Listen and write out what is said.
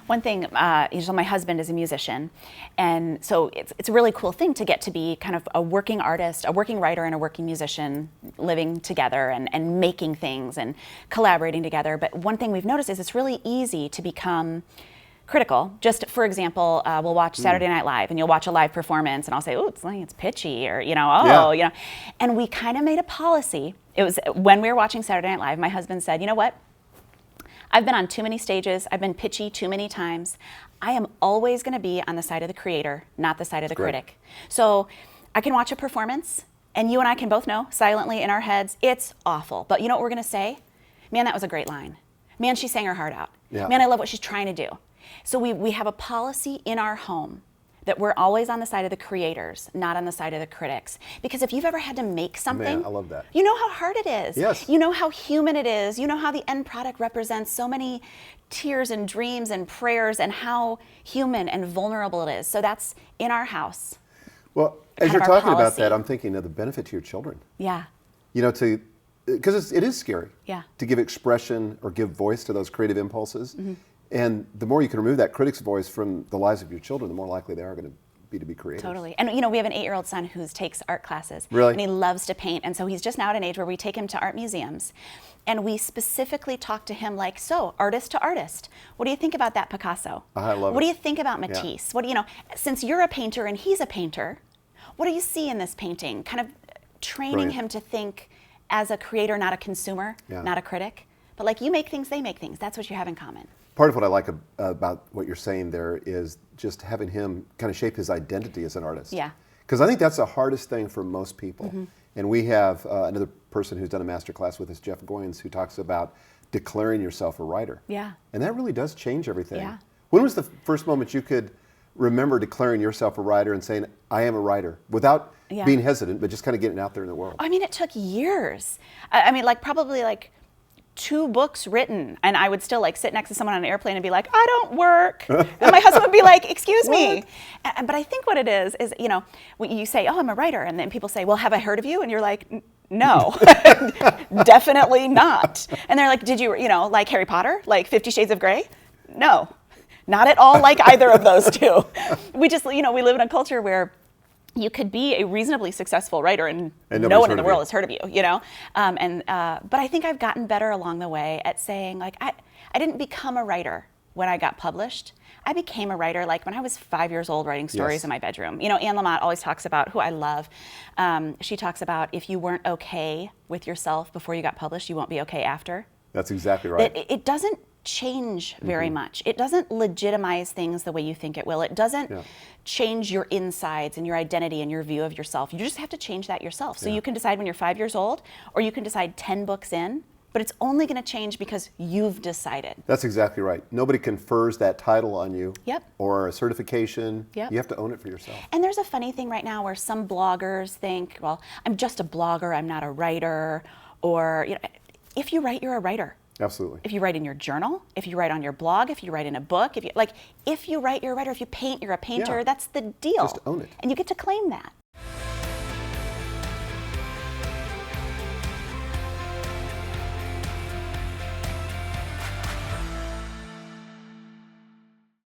One thing, so my husband is a musician, and so it's a really cool thing to get to be kind of a working artist, a working writer, and a working musician living together and making things and collaborating together. But one thing we've noticed is it's really easy to become critical. Just for example, we'll watch Saturday Night Live, and you'll watch a live performance, and I'll say, "Oh, it's pitchy," or and we kind of made a policy. It was when we were watching Saturday Night Live. My husband said, "You know what? I've been on too many stages. I've been pitchy too many times. I am always going to be on the side of the creator, not the side of the critic. So I can watch a performance, and you and I can both know silently in our heads it's awful. But you know what we're going to say? Man, that was a great line. Man, she sang her heart out. Yeah. Man, I love what she's trying to do." So we have a policy in our home that we're always on the side of the creators, not on the side of the critics. Because if you've ever had to make something, Man, I love that. you know how hard it is. Yes. You know how human it is. You know how the end product represents so many tears and dreams and prayers and how human and vulnerable it is. So that's in our house. Well, as you're talking about that, I'm thinking of the benefit to your children. Yeah. Because it is scary Yeah. to give expression or give voice to those creative impulses. And the more you can remove that critic's voice from the lives of your children, the more likely they are going to be creative. Totally. And we have an 8-year-old son who takes art classes. Really? And he loves to paint. And so he's just now at an age where we take him to art museums. And we specifically talk to him like, so, artist to artist, what do you think about that Picasso? I love it. What do you think about Matisse? Yeah. Since you're a painter and he's a painter, what do you see in this painting? Kind of training him to think as a creator, not a consumer, not a critic. But like, you make things, they make things. That's what you have in common. Part of what I like about what you're saying there is just having him kind of shape his identity as an artist. Yeah. Because I think that's the hardest thing for most people. And we have another person who's done a master class with us, Jeff Goins, who talks about declaring yourself a writer. Yeah. And that really does change everything. Yeah. When was the first moment you could remember declaring yourself a writer and saying, I am a writer, without being hesitant, but just kind of getting it out there in the world? I mean, it took years. Probably 2 books written, and I would still sit next to someone on an airplane and be like, I don't work. And my husband would be like, excuse me. But I think what it is, when you say, oh, I'm a writer, and then people say, well, have I heard of you? And you're like, no, definitely not. And they're like, did you, like Harry Potter, like 50 Shades of Grey? No, not at all like either of those two. We just, we live in a culture where you could be a reasonably successful writer and no one in the world has heard of you, But I think I've gotten better along the way at saying, I didn't become a writer when I got published. I became a writer when I was 5 years old, writing stories in my bedroom. Anne Lamott always talks about, who I love, she talks about, if you weren't okay with yourself before you got published, you won't be okay after. That's exactly right. It doesn't change very much. It doesn't legitimize things the way you think it will. It doesn't change your insides and your identity and your view of yourself. You just have to change that yourself. So you can decide when you're 5 years old, or you can decide 10 books in, but it's only going to change because you've decided. That's exactly right. Nobody confers that title on you or a certification. Yep. You have to own it for yourself. And there's a funny thing right now where some bloggers think, well, I'm just a blogger, I'm not a writer, or if you write, you're a writer. Absolutely. If you write in your journal, if you write on your blog, if you write in a book, if you write, you're a writer. If you paint, you're a painter. That's the deal. Just own it. And you get to claim that.